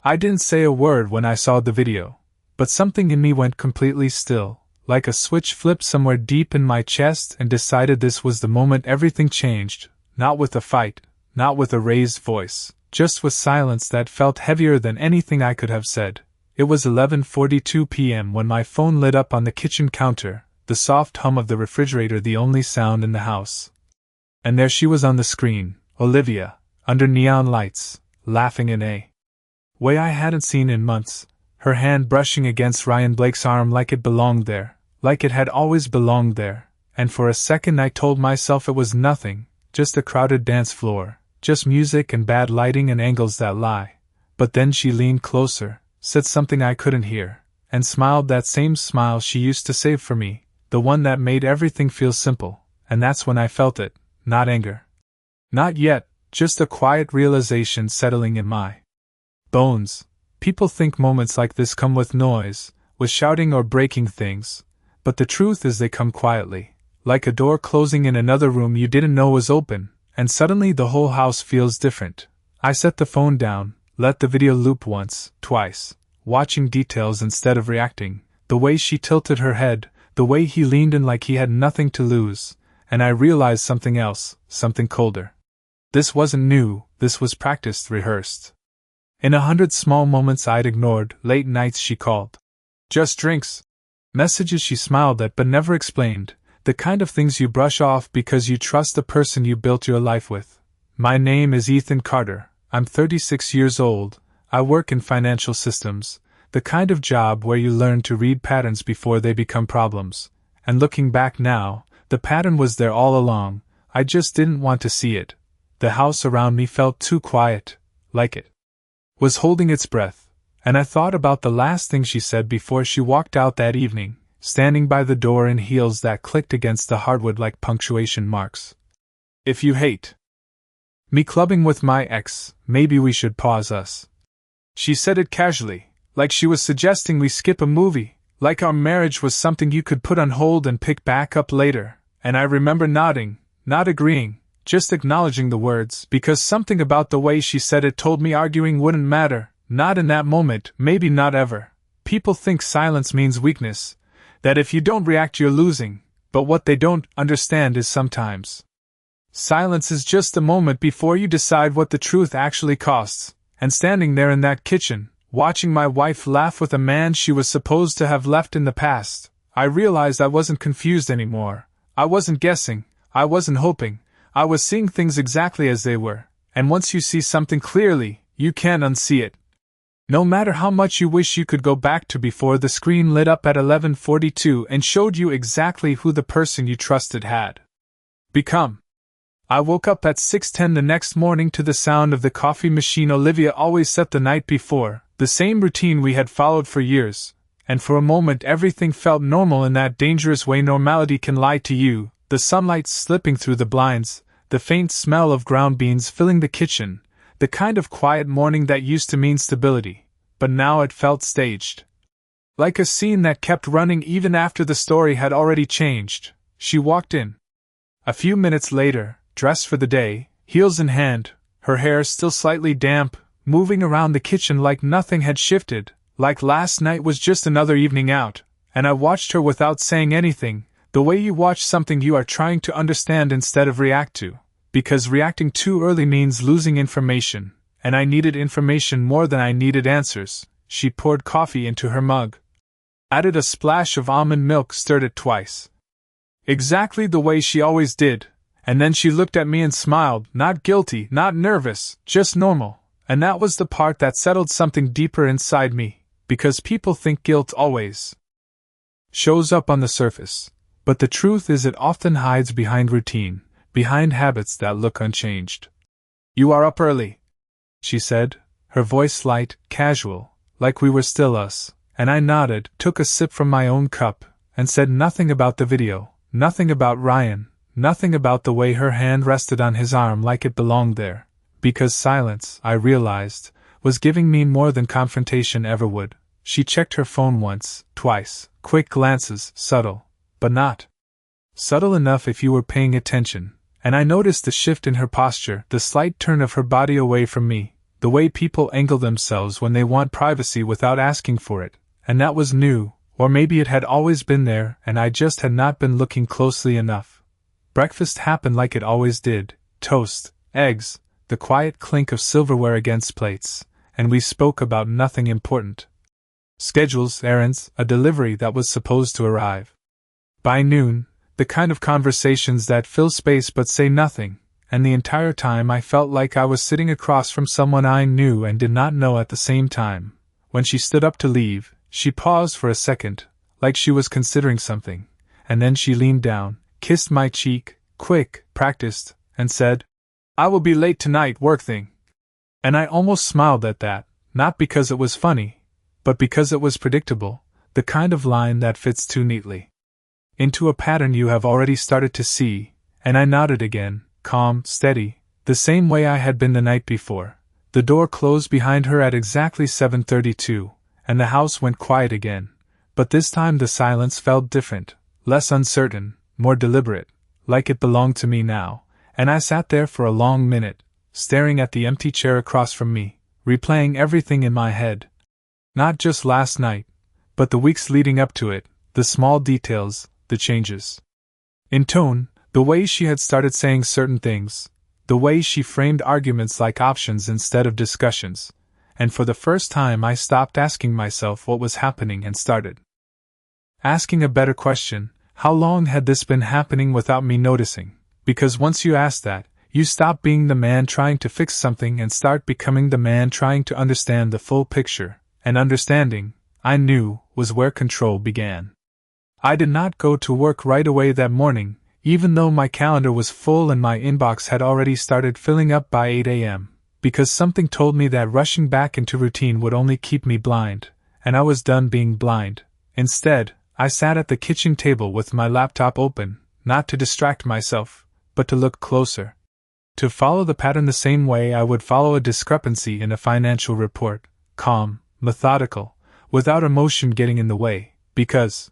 I didn't say a word when I saw the video, but something in me went completely still, like a switch flipped somewhere deep in my chest and decided this was the moment everything changed, not with a fight, not with a raised voice, just with silence that felt heavier than anything I could have said. It was 11:42 p.m. when my phone lit up on the kitchen counter, the soft hum of the refrigerator the only sound in the house. And there she was on the screen, Olivia, under neon lights, laughing in a way I hadn't seen in months, her hand brushing against Ryan Blake's arm like it belonged there, like it had always belonged there, and for a second I told myself it was nothing, just a crowded dance floor, just music and bad lighting and angles that lie. But then she leaned closer, said something I couldn't hear, and smiled that same smile she used to save for me, the one that made everything feel simple, and that's when I felt it, not anger. Not yet, just a quiet realization settling in my bones. People think moments like this come with noise, with shouting or breaking things, but the truth is they come quietly, like a door closing in another room you didn't know was open, and suddenly the whole house feels different. I set the phone down, let the video loop once, twice, watching details instead of reacting, the way she tilted her head, the way he leaned in like he had nothing to lose, and I realized something else, something colder. This wasn't new, this was practiced, rehearsed. In 100 small moments I'd ignored, late nights she called. Just drinks. Messages she smiled at but never explained, the kind of things you brush off because you trust the person you built your life with. My name is Ethan Carter, I'm 36 years old, I work in financial systems, the kind of job where you learn to read patterns before they become problems. And looking back now, the pattern was there all along, I just didn't want to see it. The house around me felt too quiet, like it was holding its breath, and I thought about the last thing she said before she walked out that evening, standing by the door in heels that clicked against the hardwood like punctuation marks. If you hate me clubbing with my ex, maybe we should pause us. She said it casually, like she was suggesting we skip a movie, like our marriage was something you could put on hold and pick back up later, and I remember nodding, not agreeing, just acknowledging the words, because something about the way she said it told me arguing wouldn't matter, not in that moment, maybe not ever. People think silence means weakness, that if you don't react you're losing, but what they don't understand is sometimes silence is just a moment before you decide what the truth actually costs, and standing there in that kitchen, watching my wife laugh with a man she was supposed to have left in the past, I realized I wasn't confused anymore, I wasn't guessing, I wasn't hoping, I was seeing things exactly as they were, and once you see something clearly, you can't unsee it. No matter how much you wish you could go back to before the screen lit up at 11:42 and showed you exactly who the person you trusted had become. I woke up at 6:10 the next morning to the sound of the coffee machine Olivia always set the night before, the same routine we had followed for years, and for a moment everything felt normal in that dangerous way normality can lie to you. The sunlight slipping through the blinds, the faint smell of ground beans filling the kitchen, the kind of quiet morning that used to mean stability, but now it felt staged. Like a scene that kept running even after the story had already changed. She walked in. A few minutes later, dressed for the day, heels in hand, her hair still slightly damp, moving around the kitchen like nothing had shifted, like last night was just another evening out, and I watched her without saying anything. The way you watch something you are trying to understand instead of react to, because reacting too early means losing information, and I needed information more than I needed answers. She poured coffee into her mug, added a splash of almond milk, stirred it twice. Exactly the way she always did, and then she looked at me and smiled, not guilty, not nervous, just normal, and that was the part that settled something deeper inside me, because people think guilt always shows up on the surface. But the truth is it often hides behind routine, behind habits that look unchanged. You are up early, she said, her voice light, casual, like we were still us, and I nodded, took a sip from my own cup, and said nothing about the video, nothing about Ryan, nothing about the way her hand rested on his arm like it belonged there, because silence, I realized, was giving me more than confrontation ever would. She checked her phone once, twice, quick glances, subtle, but not subtle enough if you were paying attention, and I noticed the shift in her posture, the slight turn of her body away from me, the way people angle themselves when they want privacy without asking for it, and that was new, or maybe it had always been there and I just had not been looking closely enough. Breakfast happened like it always did: toast, eggs, the quiet clink of silverware against plates, and we spoke about nothing important. Schedules, errands, a delivery that was supposed to arrive. By noon, the kind of conversations that fill space but say nothing, and the entire time I felt like I was sitting across from someone I knew and did not know at the same time. When she stood up to leave, she paused for a second, like she was considering something, and then she leaned down, kissed my cheek, quick, practiced, and said, "I will be late tonight, work thing." And I almost smiled at that, not because it was funny, but because it was predictable, the kind of line that fits too neatly into a pattern you have already started to see, and I nodded again, calm, steady, the same way I had been the night before. The door closed behind her at exactly 7:32, and the house went quiet again, but this time the silence felt different, less uncertain, more deliberate, like it belonged to me now, and I sat there for a long minute, staring at the empty chair across from me, replaying everything in my head. Not just last night, but the weeks leading up to it, the small details, the changes in tone, the way she had started saying certain things, the way she framed arguments like options instead of discussions, and for the first time I stopped asking myself what was happening and started asking a better question: how long had this been happening without me noticing? Because once you ask that, you stop being the man trying to fix something and start becoming the man trying to understand the full picture, and understanding, I knew, was where control began. I did not go to work right away that morning, even though my calendar was full and my inbox had already started filling up by 8 a.m., because something told me that rushing back into routine would only keep me blind, and I was done being blind. Instead, I sat at the kitchen table with my laptop open, not to distract myself, but to look closer. To follow the pattern the same way I would follow a discrepancy in a financial report, calm, methodical, without emotion getting in the way, because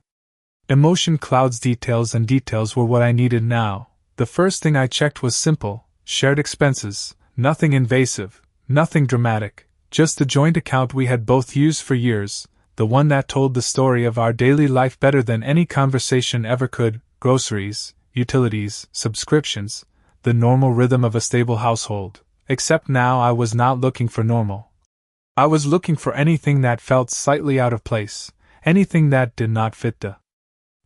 emotion clouds details and details were what I needed now. The first thing I checked was simple: shared expenses, nothing invasive, nothing dramatic, just the joint account we had both used for years, the one that told the story of our daily life better than any conversation ever could: groceries, utilities, subscriptions, the normal rhythm of a stable household. Except now I was not looking for normal. I was looking for anything that felt slightly out of place, anything that did not fit the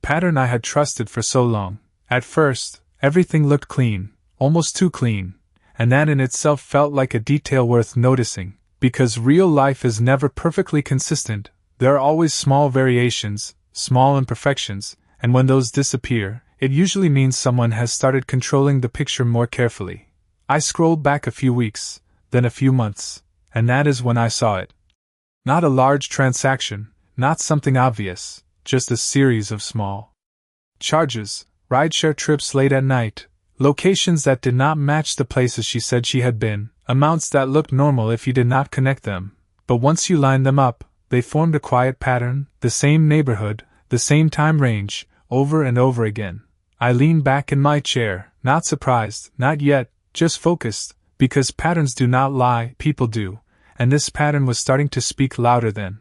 pattern I had trusted for so long. At first, everything looked clean, almost too clean, and that in itself felt like a detail worth noticing, because real life is never perfectly consistent. There are always small variations, small imperfections, and when those disappear, it usually means someone has started controlling the picture more carefully. I scrolled back a few weeks, then a few months, and that is when I saw it. Not a large transaction, not something obvious, just a series of small charges, rideshare trips late at night, locations that did not match the places she said she had been, amounts that looked normal if you did not connect them, but once you lined them up, they formed a quiet pattern, the same neighborhood, the same time range, over and over again. I leaned back in my chair, not surprised, not yet, just focused, because patterns do not lie, people do, and this pattern was starting to speak louder than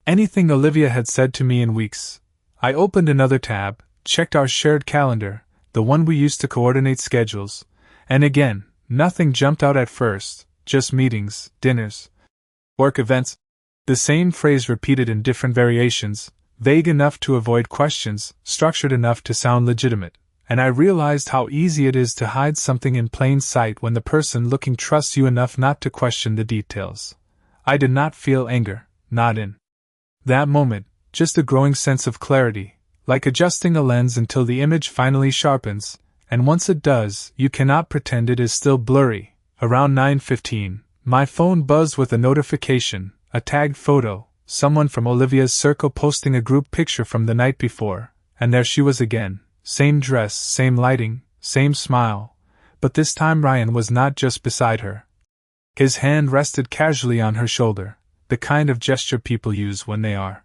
anything Olivia had said to me in weeks. I opened another tab, checked our shared calendar, the one we used to coordinate schedules, and again, nothing jumped out at first, just meetings, dinners, work events. The same phrase repeated in different variations, vague enough to avoid questions, structured enough to sound legitimate, and I realized how easy it is to hide something in plain sight when the person looking trusts you enough not to question the details. I did not feel anger, not in that moment, just a growing sense of clarity, like adjusting a lens until the image finally sharpens, and once it does, you cannot pretend it is still blurry. Around 9:15, my phone buzzed with a notification, a tagged photo, someone from Olivia's circle posting a group picture from the night before, and there she was again, same dress, same lighting, same smile, but this time Ryan was not just beside her. His hand rested casually on her shoulder, the kind of gesture people use when they are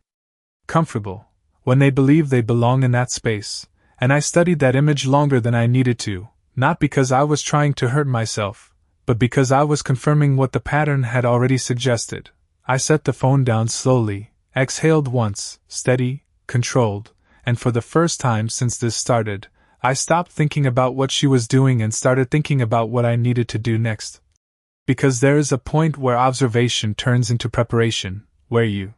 comfortable, when they believe they belong in that space, and I studied that image longer than I needed to, not because I was trying to hurt myself, but because I was confirming what the pattern had already suggested. I set the phone down slowly, exhaled once, steady, controlled, and for the first time since this started, I stopped thinking about what she was doing and started thinking about what I needed to do next. Because there is a point where observation turns into preparation, where you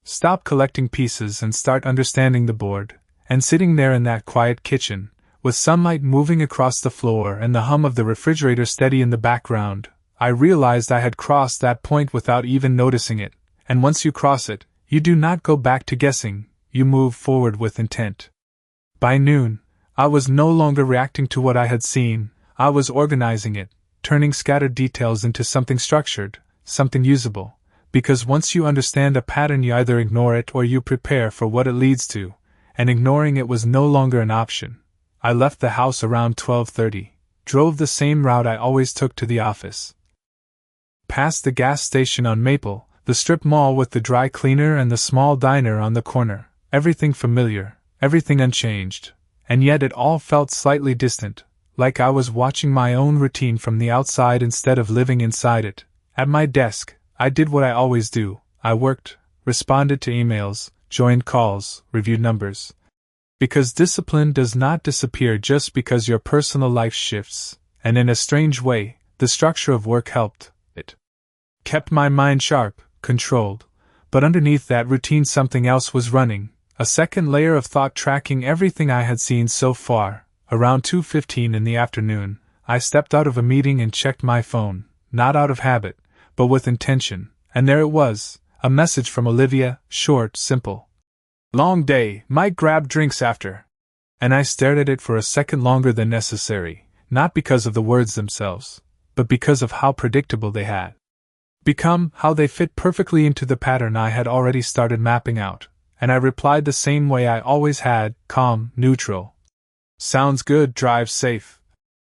stop collecting pieces and start understanding the board, and sitting there in that quiet kitchen, with sunlight moving across the floor and the hum of the refrigerator steady in the background, I realized I had crossed that point without even noticing it, and once you cross it, you do not go back to guessing, you move forward with intent. By noon, I was no longer reacting to what I had seen, I was organizing it, turning scattered details into something structured, something usable, because once you understand a pattern you either ignore it or you prepare for what it leads to, and ignoring it was no longer an option. I left the house around 12:30, drove the same route I always took to the office. Past the gas station on Maple, the strip mall with the dry cleaner and the small diner on the corner, everything familiar, everything unchanged, and yet it all felt slightly distant, like I was watching my own routine from the outside instead of living inside it. At my desk, I did what I always do. I worked, responded to emails, joined calls, reviewed numbers. Because discipline does not disappear just because your personal life shifts, and in a strange way, the structure of work helped. It kept my mind sharp, controlled, but underneath that routine something else was running, a second layer of thought tracking everything I had seen so far. Around 2:15 in the afternoon, I stepped out of a meeting and checked my phone, not out of habit, but with intention, and there it was, a message from Olivia, short, simple. "Long day, might grab drinks after." And I stared at it for a second longer than necessary, not because of the words themselves, but because of how predictable they had become, how they fit perfectly into the pattern I had already started mapping out, and I replied the same way I always had, calm, neutral. "Sounds good, drive safe."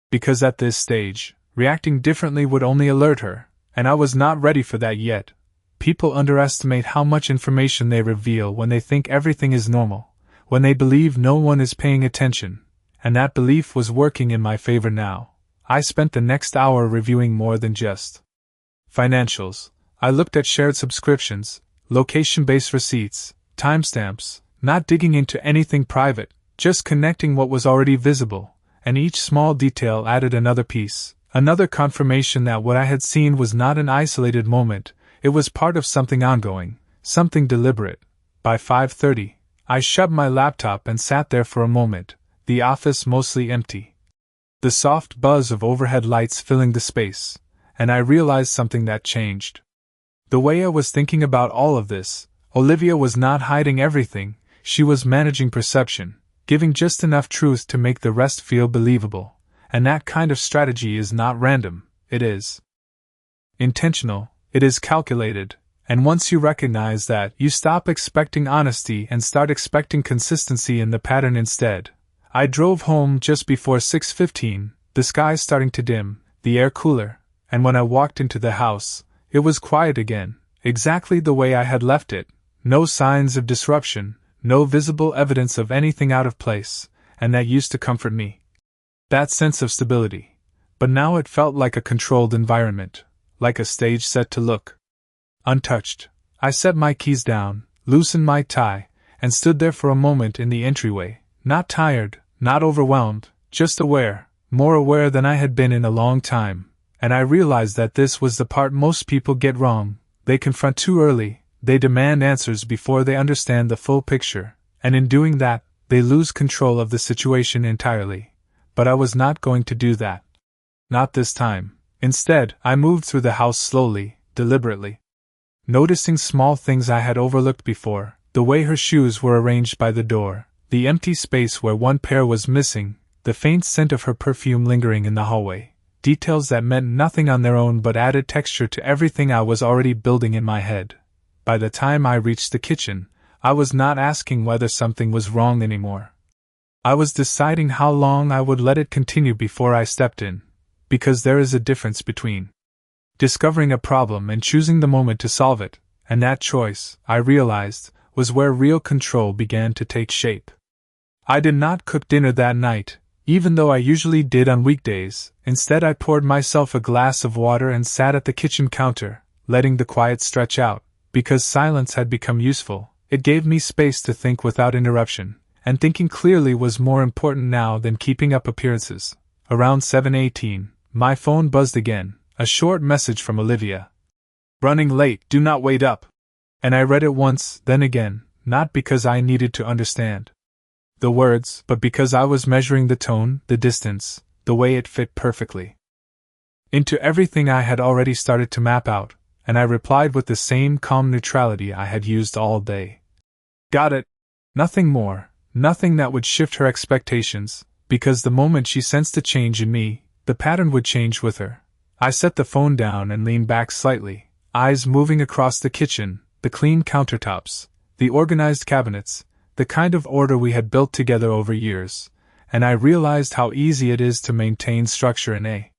Because at this stage, reacting differently would only alert her, and I was not ready for that yet. People underestimate how much information they reveal when they think everything is normal, when they believe no one is paying attention, and that belief was working in my favor now. I spent the next hour reviewing more than just financials. I looked at shared subscriptions, location-based receipts, timestamps, not digging into anything private, just connecting what was already visible, and each small detail added another piece, another confirmation that what I had seen was not an isolated moment, it was part of something ongoing, something deliberate. By 5:30, I shut my laptop and sat there for a moment, the office mostly empty. The soft buzz of overhead lights filling the space, and I realized something that changed. The way I was thinking about all of this, Olivia was not hiding everything, she was managing perception, giving just enough truth to make the rest feel believable, and that kind of strategy is not random, it is intentional, it is calculated, and once you recognize that, you stop expecting honesty and start expecting consistency in the pattern instead. I drove home just before 6:15, the sky starting to dim, the air cooler, and when I walked into the house, it was quiet again, exactly the way I had left it, no signs of disruption, no visible evidence of anything out of place, and that used to comfort me. That sense of stability. But now it felt like a controlled environment, like a stage set to look untouched. I set my keys down, loosened my tie, and stood there for a moment in the entryway, not tired, not overwhelmed, just aware, more aware than I had been in a long time, and I realized that this was the part most people get wrong. They confront too early, they demand answers before they understand the full picture, and in doing that, they lose control of the situation entirely. But I was not going to do that. Not this time. Instead, I moved through the house slowly, deliberately, noticing small things I had overlooked before, the way her shoes were arranged by the door, the empty space where one pair was missing, the faint scent of her perfume lingering in the hallway, details that meant nothing on their own but added texture to everything I was already building in my head. By the time I reached the kitchen, I was not asking whether something was wrong anymore. I was deciding how long I would let it continue before I stepped in, because there is a difference between discovering a problem and choosing the moment to solve it, and that choice, I realized, was where real control began to take shape. I did not cook dinner that night, Even though I usually did on weekdays, instead I poured myself a glass of water and sat at the kitchen counter, letting the quiet stretch out. Because silence had become useful, it gave me space to think without interruption, and thinking clearly was more important now than keeping up appearances. Around 7:18, my phone buzzed again, a short message from Olivia. "Running late, do not wait up." And I read it once, then again, not because I needed to understand the words, but because I was measuring the tone, the distance, the way it fit perfectly into everything I had already started to map out, and I replied with the same calm neutrality I had used all day. "Got it." Nothing more, nothing that would shift her expectations, because the moment she sensed a change in me, the pattern would change with her. I set the phone down and leaned back slightly, eyes moving across the kitchen, the clean countertops, the organized cabinets, the kind of order we had built together over years, and I realized how easy it is to maintain structure in a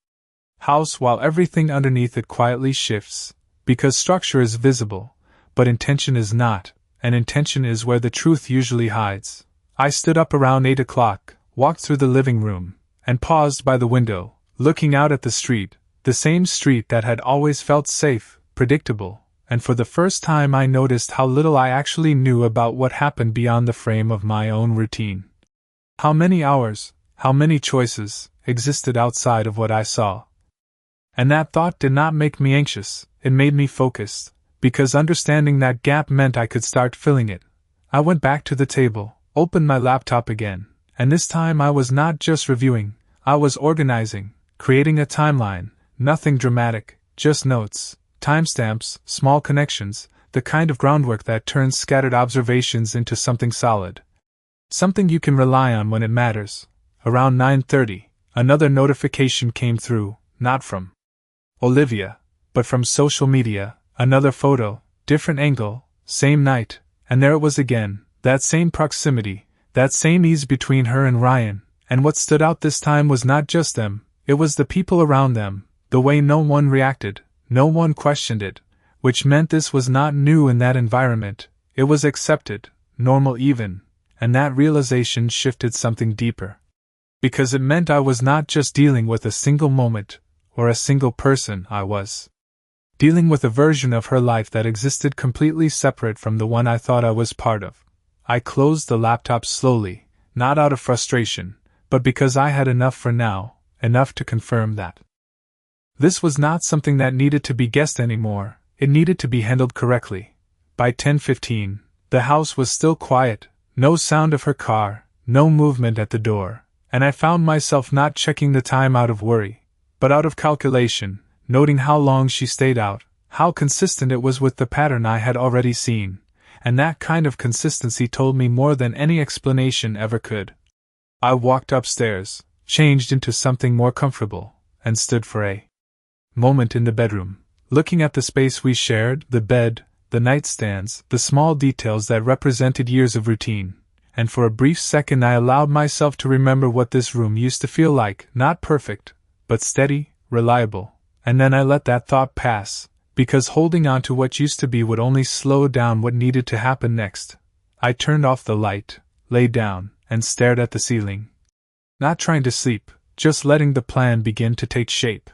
house while everything underneath it quietly shifts, because structure is visible, but intention is not, and intention is where the truth usually hides. I stood up around 8 o'clock, walked through the living room, and paused by the window, looking out at the street, the same street that had always felt safe, predictable, and for the first time I noticed how little I actually knew about what happened beyond the frame of my own routine. How many hours, how many choices, existed outside of what I saw. And that thought did not make me anxious, it made me focused, because understanding that gap meant I could start filling it. I went back to the table, opened my laptop again, and this time I was not just reviewing, I was organizing, creating a timeline, nothing dramatic, just notes, timestamps, small connections, the kind of groundwork that turns scattered observations into something solid. Something you can rely on when it matters. Around 9:30, another notification came through, not from Olivia, but from social media, another photo, different angle, same night, and there it was again, that same proximity, that same ease between her and Ryan, and what stood out this time was not just them, it was the people around them, the way no one reacted, no one questioned it, which meant this was not new in that environment, it was accepted, normal even, and that realization shifted something deeper. Because it meant I was not just dealing with a single moment, or a single person, I was dealing with a version of her life that existed completely separate from the one I thought I was part of. I closed the laptop slowly, not out of frustration, but because I had enough for now, enough to confirm that this was not something that needed to be guessed anymore, it needed to be handled correctly. By 10:15, the house was still quiet, no sound of her car, no movement at the door, and I found myself not checking the time out of worry, but out of calculation, noting how long she stayed out, how consistent it was with the pattern I had already seen, and that kind of consistency told me more than any explanation ever could. I walked upstairs, changed into something more comfortable, and stood for a moment in the bedroom, looking at the space we shared, the bed, the nightstands, the small details that represented years of routine, and for a brief second I allowed myself to remember what this room used to feel like, not perfect, but steady, reliable, and then I let that thought pass, because holding on to what used to be would only slow down what needed to happen next. I turned off the light, lay down, and stared at the ceiling. Not trying to sleep, just letting the plan begin to take shape.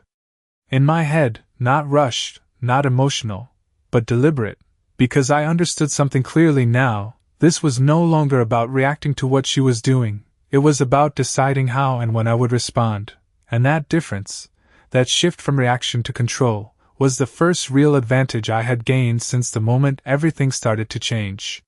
In my head, not rushed, not emotional, but deliberate, because I understood something clearly now, this was no longer about reacting to what she was doing, it was about deciding how and when I would respond, and that difference, that shift from reaction to control, was the first real advantage I had gained since the moment everything started to change.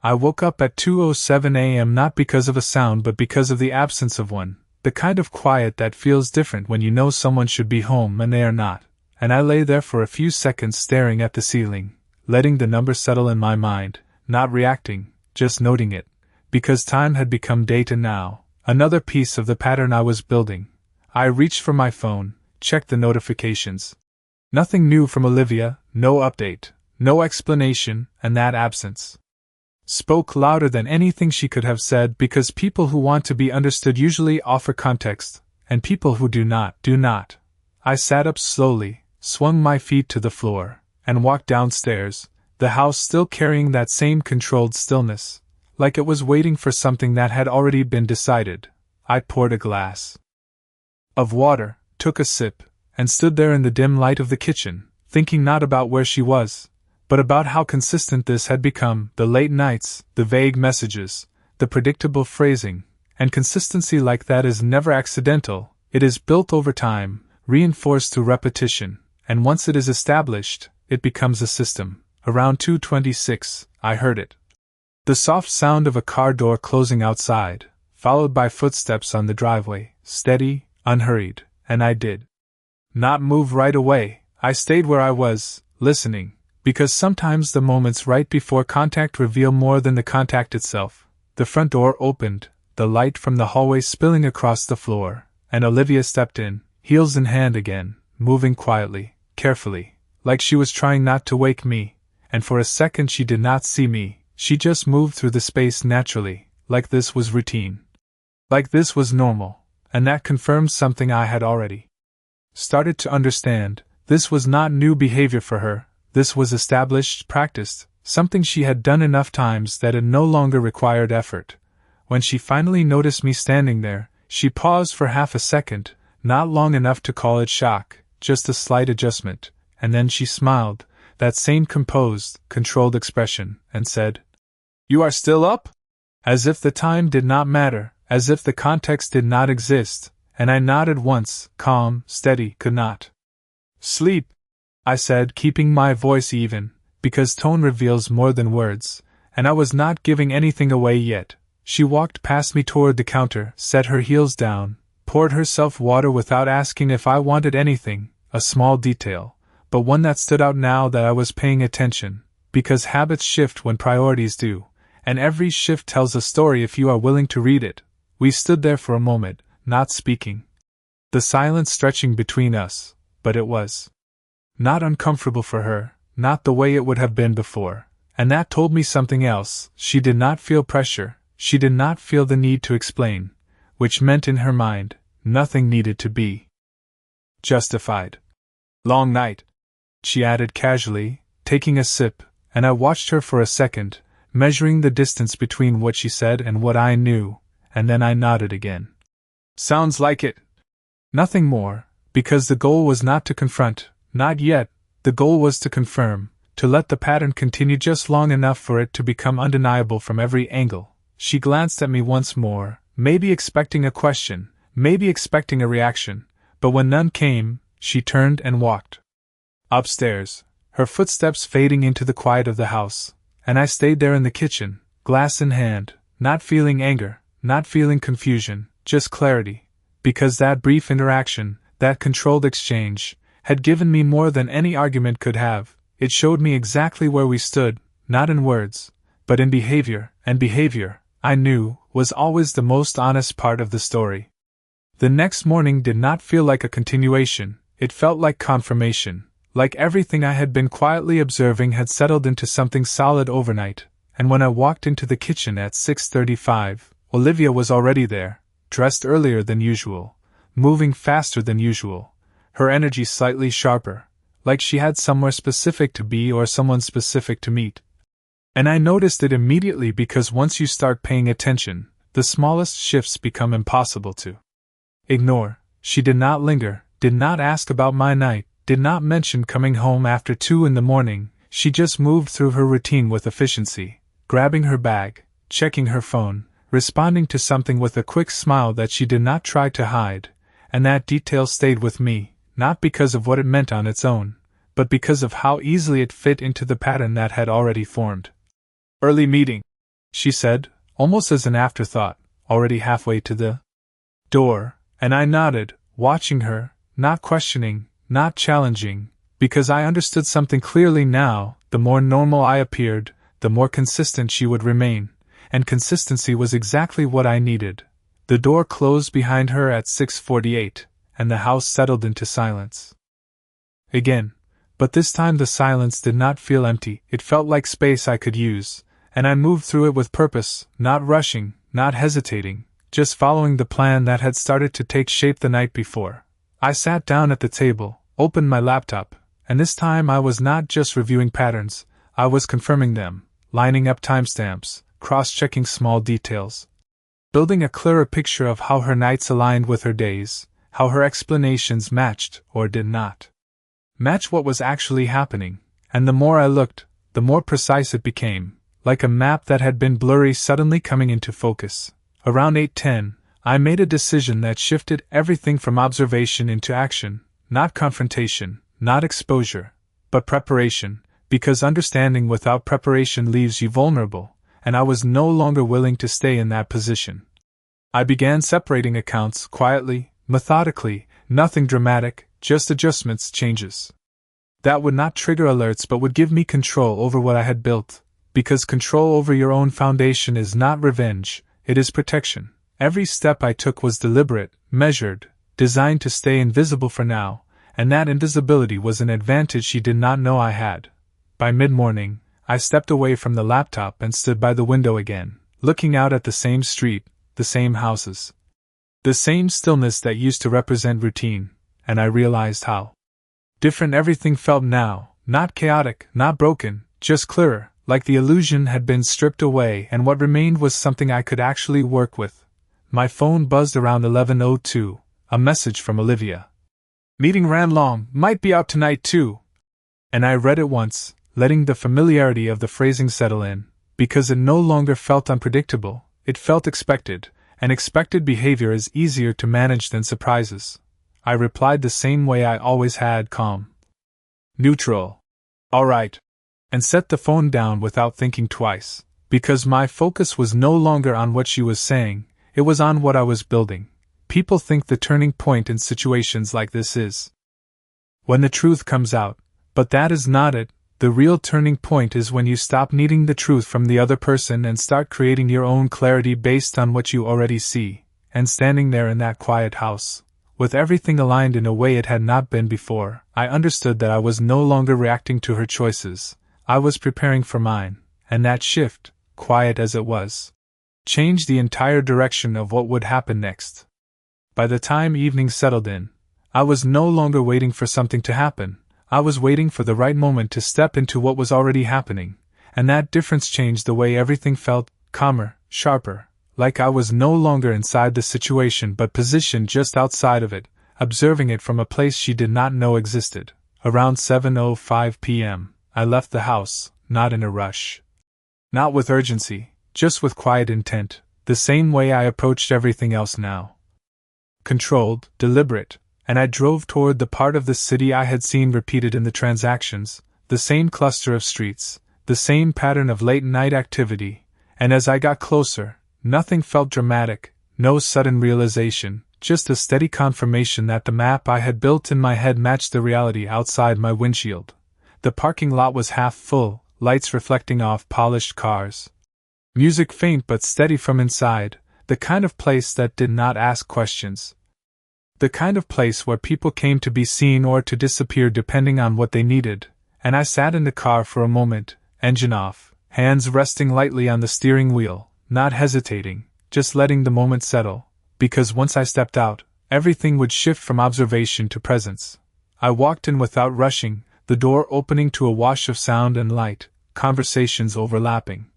I woke up at 2:07 a.m. not because of a sound but because of the absence of one, the kind of quiet that feels different when you know someone should be home and they are not, and I lay there for a few seconds staring at the ceiling, letting the number settle in my mind, not reacting, just noting it, because time had become data now, another piece of the pattern I was building. I reached for my phone, checked the notifications. Nothing new from Olivia, no update, no explanation, and that absence spoke louder than anything she could have said, because people who want to be understood usually offer context, and people who do not, do not. I sat up slowly, swung my feet to the floor, and walked downstairs, the house still carrying that same controlled stillness, like it was waiting for something that had already been decided. I poured a glass of water, took a sip, and stood there in the dim light of the kitchen, thinking not about where she was, but about how consistent this had become, the late nights, the vague messages, the predictable phrasing, and consistency like that is never accidental, it is built over time, reinforced through repetition, and once it is established, it becomes a system. Around 2:26, I heard it. The soft sound of a car door closing outside, followed by footsteps on the driveway, steady, unhurried, and I did not move right away. I stayed where I was, listening, because sometimes the moments right before contact reveal more than the contact itself. The front door opened, the light from the hallway spilling across the floor, and Olivia stepped in, heels in hand again, moving quietly, carefully, like she was trying not to wake me, and for a second she did not see me, she just moved through the space naturally, like this was routine. Like this was normal, and that confirmed something I had already started to understand. This was not new behavior for her, this was established, practiced, something she had done enough times that it no longer required effort. When she finally noticed me standing there, she paused for half a second, not long enough to call it shock, just a slight adjustment, and then she smiled, that same composed, controlled expression, and said, "You are still up?" As if the time did not matter, as if the context did not exist, and I nodded once, calm, steady, could not sleep, I said, keeping my voice even, because tone reveals more than words, and I was not giving anything away yet. She walked past me toward the counter, set her heels down, poured herself water without asking if I wanted anything, a small detail, but one that stood out now that I was paying attention, because habits shift when priorities do, and every shift tells a story if you are willing to read it. We stood there for a moment, not speaking, the silence stretching between us, but it was not uncomfortable for her, not the way it would have been before, and that told me something else. She did not feel pressure, she did not feel the need to explain, which meant in her mind, nothing needed to be justified. "Long night," she added casually, taking a sip, and I watched her for a second, measuring the distance between what she said and what I knew, and then I nodded again. "Sounds like it." Nothing more, because the goal was not to confront, not yet, the goal was to confirm, to let the pattern continue just long enough for it to become undeniable from every angle. She glanced at me once more, maybe expecting a question, maybe expecting a reaction, but when none came, she turned and walked upstairs, her footsteps fading into the quiet of the house, and I stayed there in the kitchen, glass in hand, not feeling anger, not feeling confusion, just clarity, because that brief interaction, that controlled exchange, had given me more than any argument could have. It showed me exactly where we stood, not in words, but in behavior, and behavior, I knew, was always the most honest part of the story. The next morning did not feel like a continuation, it felt like confirmation, like everything I had been quietly observing had settled into something solid overnight, and when I walked into the kitchen at 6:35, Olivia was already there, dressed earlier than usual, moving faster than usual, her energy slightly sharper, like she had somewhere specific to be or someone specific to meet. And I noticed it immediately because once you start paying attention, the smallest shifts become impossible to ignore. She did not linger, did not ask about my night, did not mention coming home after 2 in the morning, she just moved through her routine with efficiency, grabbing her bag, checking her phone, responding to something with a quick smile that she did not try to hide, and that detail stayed with me, not because of what it meant on its own, but because of how easily it fit into the pattern that had already formed. "Early meeting," she said, almost as an afterthought, already halfway to the door, and I nodded, watching her, not questioning, not challenging, because I understood something clearly now. The more normal I appeared, the more consistent she would remain, and consistency was exactly what I needed. The door closed behind her at 6:48, and the house settled into silence again, but this time the silence did not feel empty, it felt like space I could use, and I moved through it with purpose, not rushing, not hesitating, just following the plan that had started to take shape the night before. I sat down at the table, opened my laptop, and this time I was not just reviewing patterns, I was confirming them, lining up timestamps, cross-checking small details. building a clearer picture of how her nights aligned with her days, how her explanations matched, or did not, match what was actually happening, and the more I looked, the more precise it became, like a map that had been blurry suddenly coming into focus. Around 8:10, I made a decision that shifted everything from observation into action, not confrontation, not exposure, but preparation, because understanding without preparation leaves you vulnerable, and I was no longer willing to stay in that position. I began separating accounts quietly, methodically, nothing dramatic, just adjustments, changes. That would not trigger alerts but would give me control over what I had built, because control over your own foundation is not revenge, it is protection. Every step I took was deliberate, measured, designed to stay invisible for now, and that invisibility was an advantage she did not know I had. By mid-morning, I stepped away from the laptop and stood by the window again, looking out at the same street, the same houses, the same stillness that used to represent routine, and I realized how different everything felt now, not chaotic, not broken, just clearer, like the illusion had been stripped away and what remained was something I could actually work with. My phone buzzed around 11:02, a message from Olivia. Meeting ran long, might be out tonight too. And I read it once, letting the familiarity of the phrasing settle in, because it no longer felt unpredictable, it felt expected, and expected behavior is easier to manage than surprises. I replied the same way I always had, calm, neutral, all right, and set the phone down without thinking twice, because my focus was no longer on what she was saying, it was on what I was building. People think the turning point in situations like this is when the truth comes out, but that is not it. The real turning point is when you stop needing the truth from the other person and start creating your own clarity based on what you already see, and standing there in that quiet house, with everything aligned in a way it had not been before, I understood that I was no longer reacting to her choices, I was preparing for mine, and that shift, quiet as it was, changed the entire direction of what would happen next. By the time evening settled in, I was no longer waiting for something to happen. I was waiting for the right moment to step into what was already happening, and that difference changed the way everything felt, calmer, sharper, like I was no longer inside the situation but positioned just outside of it, observing it from a place she did not know existed. Around 7:05 p.m., I left the house, not in a rush, not with urgency, just with quiet intent, the same way I approached everything else now. Controlled, deliberate, and I drove toward the part of the city I had seen repeated in the transactions, the same cluster of streets, the same pattern of late-night activity, and as I got closer, nothing felt dramatic, no sudden realization, just a steady confirmation that the map I had built in my head matched the reality outside my windshield. The parking lot was half full, lights reflecting off polished cars. Music faint but steady from inside, the kind of place that did not ask questions. The kind of place where people came to be seen or to disappear depending on what they needed, and I sat in the car for a moment, engine off, hands resting lightly on the steering wheel, not hesitating, just letting the moment settle, because once I stepped out, everything would shift from observation to presence. I walked in without rushing, the door opening to a wash of sound and light, conversations overlapping,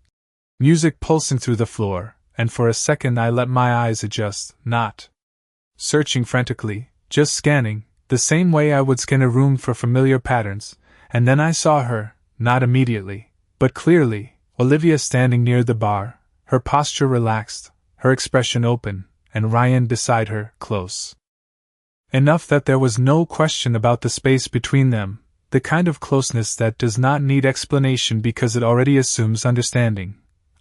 music pulsing through the floor, and for a second I let my eyes adjust, not searching frantically, just scanning, the same way I would scan a room for familiar patterns, and then I saw her, not immediately, but clearly, Olivia standing near the bar, her posture relaxed, her expression open, and Ryan beside her, close enough that there was no question about the space between them, the kind of closeness that does not need explanation because it already assumes understanding.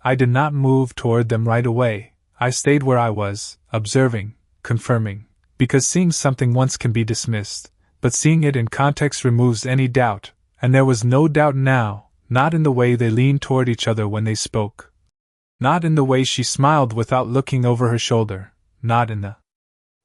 I did not move toward them right away, I stayed where I was, observing, confirming, because seeing something once can be dismissed, but seeing it in context removes any doubt, and there was no doubt now, not in the way they leaned toward each other when they spoke, not in the way she smiled without looking over her shoulder, not in the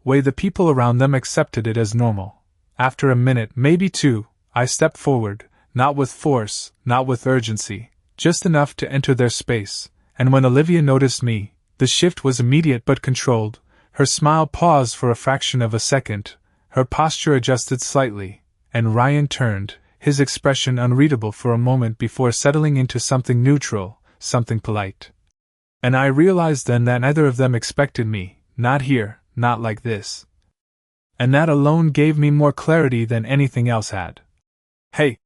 way the people around them accepted it as normal. After a minute, maybe two, I stepped forward, not with force, not with urgency, just enough to enter their space, and when Olivia noticed me, the shift was immediate but controlled. Her smile paused for a fraction of a second, her posture adjusted slightly, and Ryan turned, his expression unreadable for a moment before settling into something neutral, something polite. And I realized then that neither of them expected me, not here, not like this. And that alone gave me more clarity than anything else had. "Hey,"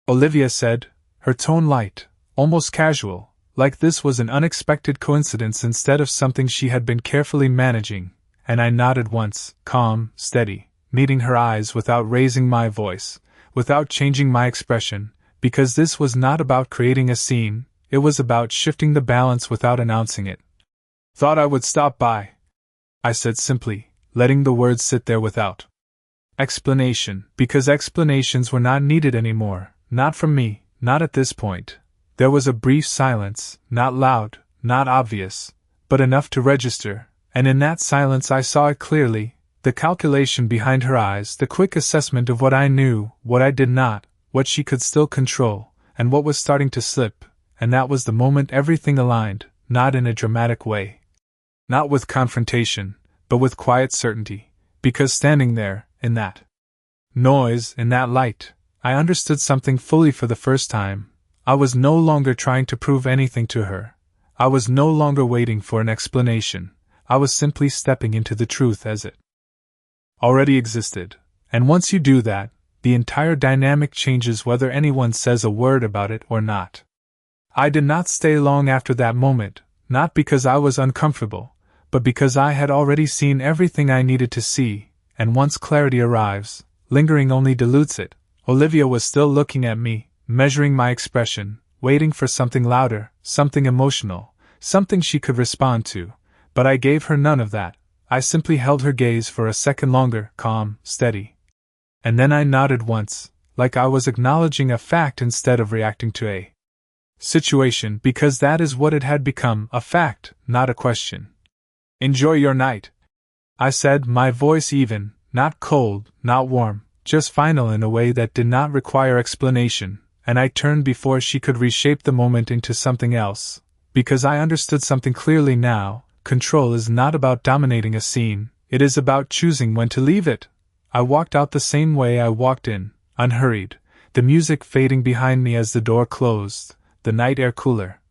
Olivia said, her tone light, almost casual, like this was an unexpected coincidence instead of something she had been carefully managing, and I nodded once, calm, steady, meeting her eyes without raising my voice, without changing my expression, because this was not about creating a scene, it was about shifting the balance without announcing it. "Thought I would stop by," I said simply, letting the words sit there without explanation, because explanations were not needed anymore, not from me, not at this point. There was a brief silence, not loud, not obvious, but enough to register, and in that silence I saw it clearly, the calculation behind her eyes, the quick assessment of what I knew, what I did not, what she could still control, and what was starting to slip, and that was the moment everything aligned, not in a dramatic way. Not with confrontation, but with quiet certainty, because standing there, in that noise, in that light, I understood something fully for the first time. I was no longer trying to prove anything to her. I was no longer waiting for an explanation. I was simply stepping into the truth as it already existed. And once you do that, the entire dynamic changes whether anyone says a word about it or not. I did not stay long after that moment, not because I was uncomfortable, but because I had already seen everything I needed to see, and once clarity arrives, lingering only dilutes it. Olivia was still looking at me, measuring my expression, waiting for something louder, something emotional, something she could respond to, but I gave her none of that. I simply held her gaze for a second longer, calm, steady. And then I nodded once, like I was acknowledging a fact instead of reacting to a situation, because that is what it had become, a fact, not a question. "Enjoy your night," I said, my voice even, not cold, not warm, just final in a way that did not require explanation, and I turned before she could reshape the moment into something else, because I understood something clearly now. Control is not about dominating a scene, it is about choosing when to leave it. I walked out the same way I walked in, unhurried, the music fading behind me as the door closed, the night air cooler,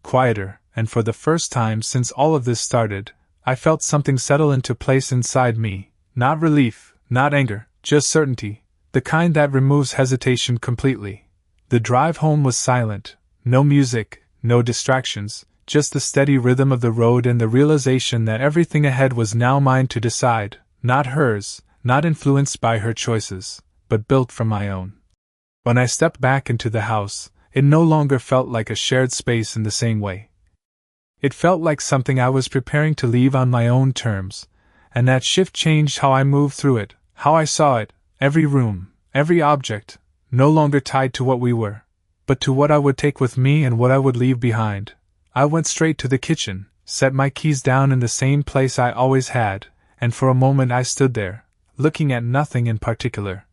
quieter, and for the first time since all of this started, I felt something settle into place inside me, not relief, not anger, just certainty, the kind that removes hesitation completely. The drive home was silent, no music, no distractions, just the steady rhythm of the road and the realization that everything ahead was now mine to decide, not hers, not influenced by her choices, but built from my own. When I stepped back into the house, it no longer felt like a shared space in the same way. It felt like something I was preparing to leave on my own terms, and that shift changed how I moved through it, how I saw it, every room, every object, no longer tied to what we were, but to what I would take with me and what I would leave behind. I went straight to the kitchen, set my keys down in the same place I always had, and for a moment I stood there, looking at nothing in particular.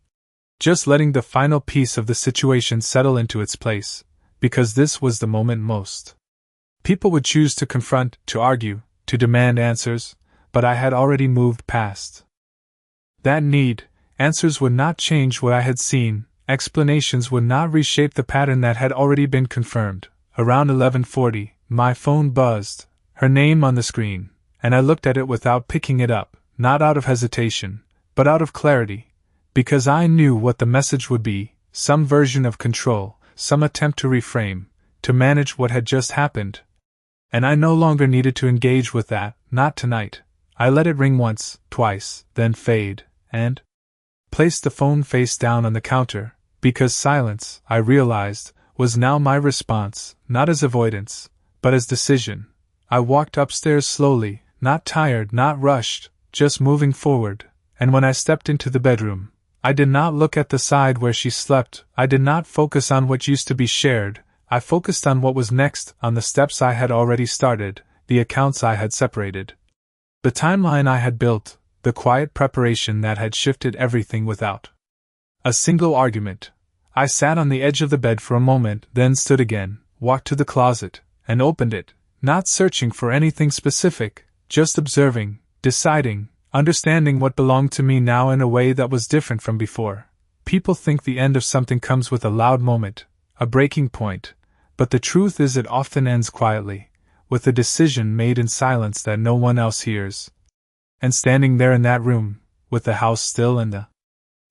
Just letting the final piece of the situation settle into its place, because this was the moment most people would choose to confront, to argue, to demand answers, but I had already moved past that need. Answers would not change what I had seen, explanations would not reshape the pattern that had already been confirmed. Around 11:40, my phone buzzed, her name on the screen, and I looked at it without picking it up, not out of hesitation, but out of clarity, because I knew what the message would be, some version of control, some attempt to reframe, to manage what had just happened. And I no longer needed to engage with that, not tonight. I let it ring once, twice, then fade, and placed the phone face down on the counter, because silence, I realized, was now my response, not as avoidance, but as decision. I walked upstairs slowly, not tired, not rushed, just moving forward, and when I stepped into the bedroom, I did not look at the side where she slept, I did not focus on what used to be shared, I focused on what was next, on the steps I had already started, the accounts I had separated, the timeline I had built, the quiet preparation that had shifted everything without a single argument. I sat on the edge of the bed for a moment, then stood again, walked to the closet, and opened it, not searching for anything specific, just observing, deciding, understanding what belonged to me now in a way that was different from before. People think the end of something comes with a loud moment, a breaking point, but the truth is it often ends quietly, with a decision made in silence that no one else hears. And standing there in that room, with the house still and the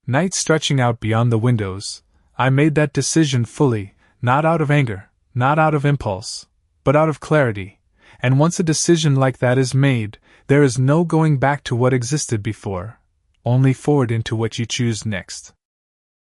night stretching out beyond the windows, I made that decision fully, not out of anger, not out of impulse, but out of clarity. And once a decision like that is made, there is no going back to what existed before, only forward into what you choose next.